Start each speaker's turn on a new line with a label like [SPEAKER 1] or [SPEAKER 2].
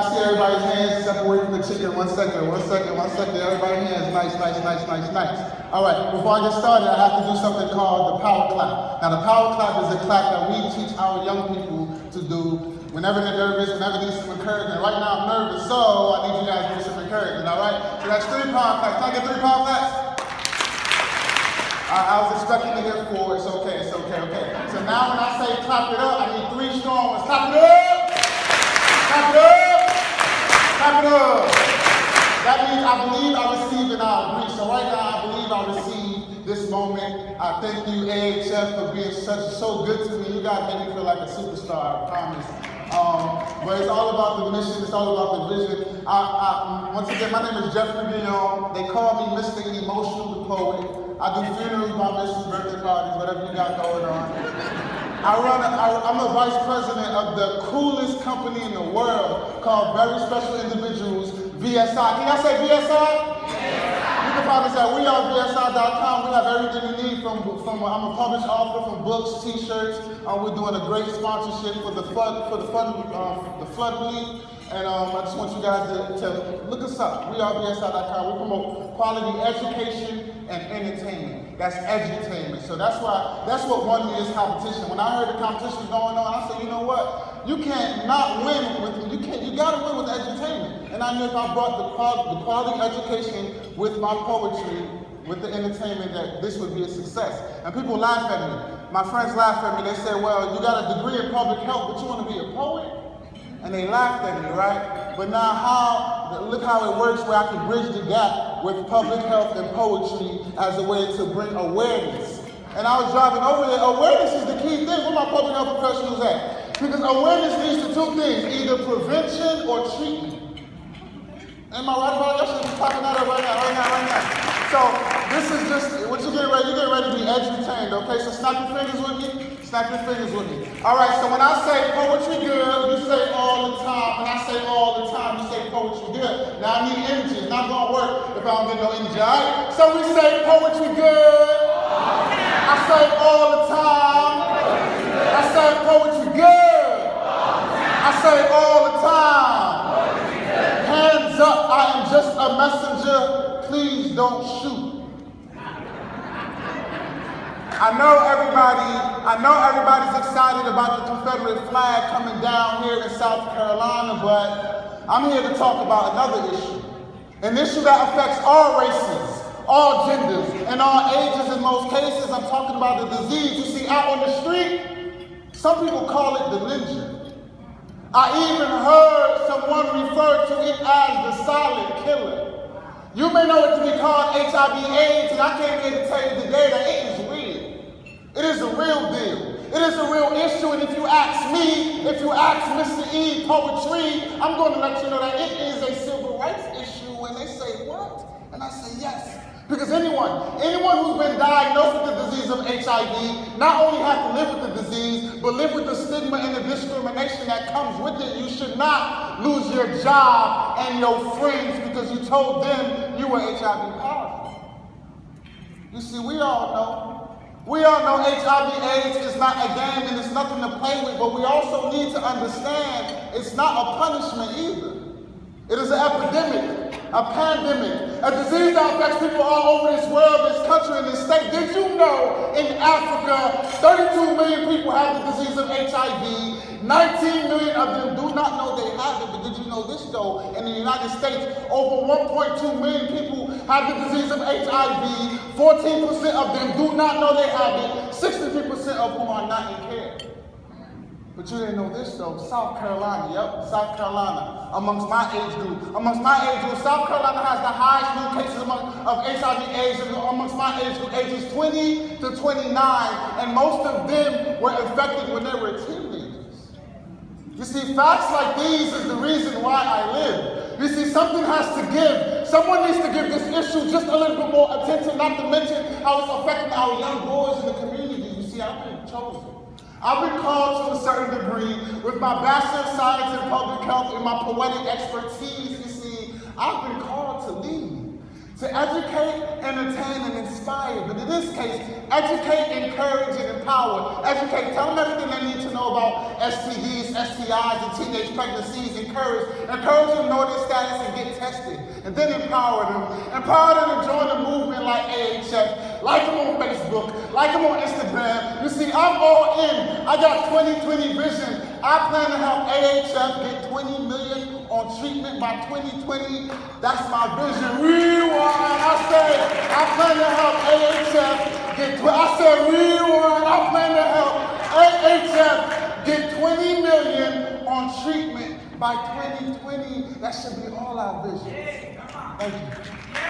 [SPEAKER 1] I see everybody's hands step away from the chicken. One second. Everybody's hands, nice. All right, before I get started, I have to do something called the power clap. Now, the power clap is a clap that we teach our young people to do whenever they're nervous, whenever they need some encouragement. Right now, I'm nervous, so I need you guys to give some encouragement, all right? So that's 3 power claps. Can I get 3 power claps? I was expecting to hear 4. It's okay. So now when I say clap it up, I need 3 strong ones. Clap it up! Clap it up! That means I believe I receive and I agree. So right now I believe I receive this moment. I thank you, AHF, for being so good to me. You guys make me feel like a superstar, I promise. But it's all about the mission, it's all about the vision. Once again, my name is Jeffrey Guillaume. They call me Mr. Emotional the Poet. I do funerals, bar mitzvahs, birthday parties, whatever you got going on. I'm a vice president of the coolest company in the world called Very Special Individuals, VSI. Can y'all say VSI? You can find us at wearevsi.com. We have everything you need from I'm a published author, from books, t-shirts. We're doing a great sponsorship for the flood relief. And I just want you guys to look us up, wearevsi.com. We promote quality education and entertainment. That's edutainment. So that's what won me this competition. When I heard the competition going on, I said, you know what? You can't not win with you gotta win with edutainment. And I knew if I brought the quality education with my poetry, with the entertainment, that this would be a success. And people laugh at me. My friends laugh at me. They say, well, you got a degree in public health, but you want to be a poet? And they laughed at me, right? But now look how it works, where I can bridge the gap with public health and poetry as a way to bring awareness. And I was driving over there. Awareness is the key thing. Where my public health professionals at? Because awareness leads to 2 things, either prevention or treatment. Am I right about it? Y'all should be talking that up right now. So this is just what you get ready. You get ready to be edutained, okay? So snap your fingers with me. All right, so when I say poetry good, you say all the time. When I say all the time, you say poetry good. Now I need energy. It's not going to work if I don't get no energy, all right? So we say poetry good. I say all the time. I say poetry good. I say all the time. Hands up, I am just a messenger. Please don't shoot. I know everybody's excited about the Confederate flag coming down here in South Carolina, but I'm here to talk about another issue. An issue that affects all races, all genders, and all ages in most cases. I'm talking about the disease you see out on the street. Some people call it the lynching. I even heard someone refer to it as the silent killer. You may know it to be called HIV/AIDS, and I came here to tell you today that it is real. It is a real deal. It is a real issue, and if you ask me, if you ask Mr. E Poetry, I'm going to let you know that it is a civil rights issue. When they say what? And I say yes. Because anyone who's been diagnosed with the disease of HIV not only have to live with the disease, but live with the stigma and the discrimination that comes with it. You should not lose your job and your friends because you told them you were HIV positive. You see, we all know HIV/AIDS is not a game and it's nothing to play with, but we also need to understand it's not a punishment either. It is an epidemic, a pandemic, a disease that affects people all over this world, this country, and this state. Did you know in Africa, 32 million people have the disease of HIV, 19 million of them do not know they have it, but did you know this though? In the United States, over 1.2 million people have the disease of HIV, 14% of them do not know they have it, 63% of whom are not in care. But you didn't know this though, South Carolina, South Carolina, amongst my age group, South Carolina has the highest new cases of HIV/AIDS amongst my age group, ages 20 to 29, and most of them were infected when they were teenagers. You see, facts like these is the reason why I live. You see, something has to give. Someone needs to give this issue just a little bit more attention, not to mention how it's affecting our young boys in the community. You see, I've been chosen. I've been called to a certain degree with my Bachelor of Science in Public Health and my poetic expertise. You see, I've been called to lead To educate, entertain, and inspire. But in this case, educate, encourage, and empower. Educate, tell them everything they need to know about STDs, STIs, and teenage pregnancies. Encourage them to know their status and get tested. And then empower them. Empower them to join a movement like AHF. Like them on Facebook. Like them on Instagram. You see, I'm all in. I got 2020 vision. I plan to help AHF get 20 million on treatment by 2020. That's my vision. Rewind. I plan to help AHF get, I said rewind. I plan to help AHF get 20 million on treatment by 2020. That should be all our visions. Thank you.